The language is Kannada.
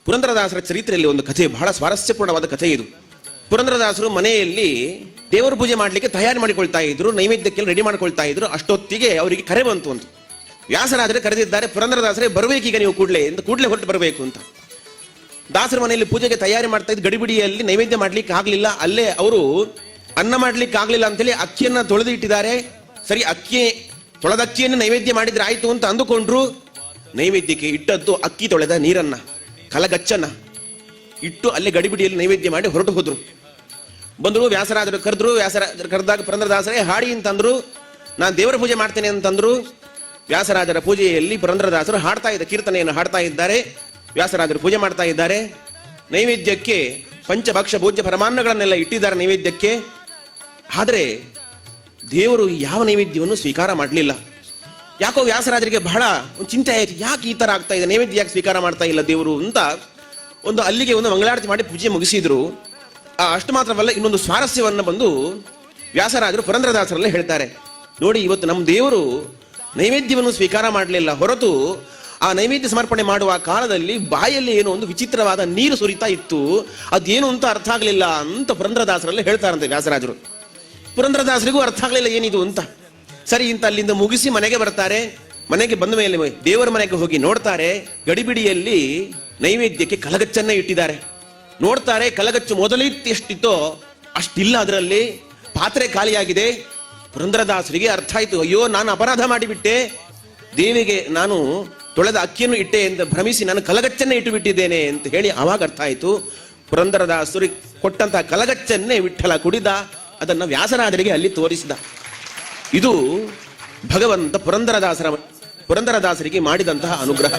ಪುರಂದರದಾಸರ ಚರಿತ್ರೆಯಲ್ಲಿ ಒಂದು ಕಥೆ, ಬಹಳ ಸ್ವಾರಸ್ಯಪೂರ್ಣವಾದ ಕಥೆ ಇದು. ಪುರಂದರದಾಸರು ಮನೆಯಲ್ಲಿ ದೇವರ ಪೂಜೆ ಮಾಡಲಿಕ್ಕೆ ತಯಾರಿ ಮಾಡಿಕೊಳ್ತಾ ಇದ್ರು, ನೈವೇದ್ಯಕ್ಕೆಲ್ಲ ರೆಡಿ ಮಾಡ್ಕೊಳ್ತಾ ಇದ್ರು. ಅಷ್ಟೊತ್ತಿಗೆ ಅವರಿಗೆ ಕರೆ ಬಂತು ಅಂತ. ವ್ಯಾಸರಾಜರೇ ಕರೆದಿದ್ದಾರೆ, ಪುರಂದರದಾಸರೇ ಬರಬೇಕೀಗ ನೀವು ಕೂಡಲೇ ಹೊರಟು ಬರಬೇಕು ಅಂತ. ದಾಸರ ಮನೆಯಲ್ಲಿ ಪೂಜೆಗೆ ತಯಾರಿ ಮಾಡ್ತಾ ಇದ್ದು, ಗಡಿಬಿಡಿಯಲ್ಲಿ ನೈವೇದ್ಯ ಮಾಡ್ಲಿಕ್ಕೆ ಆಗ್ಲಿಲ್ಲ. ಅಲ್ಲೇ ಅವರು ಅನ್ನ ಮಾಡ್ಲಿಕ್ಕೆ ಆಗ್ಲಿಲ್ಲ ಅಂತೇಳಿ ಅಕ್ಕಿಯನ್ನ ತೊಳೆದು ಇಟ್ಟಿದ್ದಾರೆ. ಸರಿ, ತೊಳೆದ ಅಕ್ಕಿಯನ್ನು ನೈವೇದ್ಯ ಮಾಡಿದ್ರೆ ಆಯ್ತು ಅಂತ ಅಂದುಕೊಂಡ್ರು. ನೈವೇದ್ಯಕ್ಕೆ ಇಟ್ಟದ್ದು ಅಕ್ಕಿ ತೊಳೆದ ನೀರನ್ನ, ಕಲಗಚ್ಚನ್ನ ಇಟ್ಟು ಅಲ್ಲೇ ಗಡಿಬಿಡಿಯಲ್ಲಿ ನೈವೇದ್ಯ ಮಾಡಿ ಹೊರಟು ಹೋದ್ರು. ಬಂದರು, ವ್ಯಾಸರಾಜರು ಕರೆದ್ರು. ವ್ಯಾಸರಾಜರು ಕರೆದಾಗ ಪುರಂದರದಾಸರೇ ಹಾಡಿ ಅಂತಂದ್ರು. ನಾನು ದೇವರ ಪೂಜೆ ಮಾಡ್ತೇನೆ ಅಂತಂದ್ರು. ವ್ಯಾಸರಾಜರ ಪೂಜೆಯಲ್ಲಿ ಪುರಂದರದಾಸರು ಕೀರ್ತನೆಯನ್ನು ಹಾಡ್ತಾ ಇದ್ದಾರೆ. ವ್ಯಾಸರಾಜರು ಪೂಜೆ ಮಾಡ್ತಾ ಇದ್ದಾರೆ. ನೈವೇದ್ಯಕ್ಕೆ ಪಂಚಭಕ್ಷ ಭೋಜ್ಯ ಪರಮಾನ್ನಗಳನ್ನೆಲ್ಲ ಇಟ್ಟಿದ್ದಾರೆ ನೈವೇದ್ಯಕ್ಕೆ. ಆದರೆ ದೇವರು ಯಾವ ನೈವೇದ್ಯವನ್ನು ಸ್ವೀಕಾರ ಮಾಡಲಿಲ್ಲ. ಯಾಕೋ ವ್ಯಾಸರಾಜರಿಗೆ ಬಹಳ ಒಂದು ಚಿಂತೆ ಆಯಿತು, ಯಾಕೆ ಈ ತರ ಆಗ್ತಾ ಇದೆ, ನೈವೇದ್ಯ ಯಾಕೆ ಸ್ವೀಕಾರ ಮಾಡ್ತಾ ಇಲ್ಲ ದೇವರು ಅಂತ. ಅಲ್ಲಿಗೆ ಒಂದು ಮಂಗಳಾರತಿ ಮಾಡಿ ಪೂಜೆ ಮುಗಿಸಿದ್ರು. ಅಷ್ಟು ಮಾತ್ರವಲ್ಲ, ಇನ್ನೊಂದು ಸ್ವಾರಸ್ಯವನ್ನು ಬಂದು ವ್ಯಾಸರಾಜರು ಪುರಂದರದಾಸರಲ್ಲೇ ಹೇಳ್ತಾರೆ. ನೋಡಿ, ಇವತ್ತು ನಮ್ಮ ದೇವರು ನೈವೇದ್ಯವನ್ನು ಸ್ವೀಕಾರ ಮಾಡಲಿಲ್ಲ ಹೊರತು ಆ ನೈವೇದ್ಯ ಸಮರ್ಪಣೆ ಮಾಡುವ ಕಾಲದಲ್ಲಿ ಬಾಯಲ್ಲಿ ಏನೋ ಒಂದು ವಿಚಿತ್ರವಾದ ನೀರು ಸುರಿತಾ ಇತ್ತು, ಅದೇನು ಅಂತ ಅರ್ಥ ಆಗಲಿಲ್ಲ ಅಂತ ಪುರಂದರದಾಸರಲ್ಲೇ ಹೇಳ್ತಾರಂತೆ ವ್ಯಾಸರಾಜರು. ಪುರಂದರದಾಸರಿಗೂ ಅರ್ಥ ಆಗಲಿಲ್ಲ ಏನಿದು ಅಂತ. ಸರಿ ಇಂತ ಅಲ್ಲಿಂದ ಮುಗಿಸಿ ಮನೆಗೆ ಬರ್ತಾರೆ. ಮನೆಗೆ ಬಂದ ಮೇಲೆ ದೇವರ ಮನೆಗೆ ಹೋಗಿ ನೋಡ್ತಾರೆ, ಗಡಿಬಿಡಿಯಲ್ಲಿ ನೈವೇದ್ಯಕ್ಕೆ ಕಲಗಚ್ಚನ್ನ ಇಟ್ಟಿದ್ದಾರೆ. ನೋಡ್ತಾರೆ, ಕಲಗಚ್ಚು ಮೊದಲಿತ್ತು ಎಷ್ಟಿತ್ತೋ ಅಷ್ಟಿಲ್ಲ, ಅದರಲ್ಲಿ ಪಾತ್ರೆ ಖಾಲಿಯಾಗಿದೆ. ಪುರಂದರದಾಸರಿಗೆ ಅರ್ಥ ಆಯ್ತು, ಅಯ್ಯೋ ನಾನು ಅಪರಾಧ ಮಾಡಿಬಿಟ್ಟೆ, ದೇವಿಗೆ ನಾನು ತೊಳೆದ ಅಕ್ಕಿಯನ್ನು ಇಟ್ಟೆ ಎಂದು ಭ್ರಮಿಸಿ ನಾನು ಕಲಗಚ್ಚನ್ನೇ ಇಟ್ಟು ಬಿಟ್ಟಿದ್ದೇನೆ ಅಂತ ಹೇಳಿ ಆವಾಗ ಅರ್ಥ ಆಯ್ತು. ಪುರಂದರದಾಸರಿಗೆ ಕೊಟ್ಟಂತಹ ಕಲಗಚ್ಚನ್ನೇ ವಿಠಲ ಕುಡಿದ, ಅದನ್ನ ವ್ಯಾಸರಾಜರಿಗೆ ಅಲ್ಲಿ ತೋರಿಸಿದ. ಇದು ಭಗವಂತ ಪುರಂದರದಾಸರಿಗೆ ಮಾಡಿದಂತಹ ಅನುಗ್ರಹ.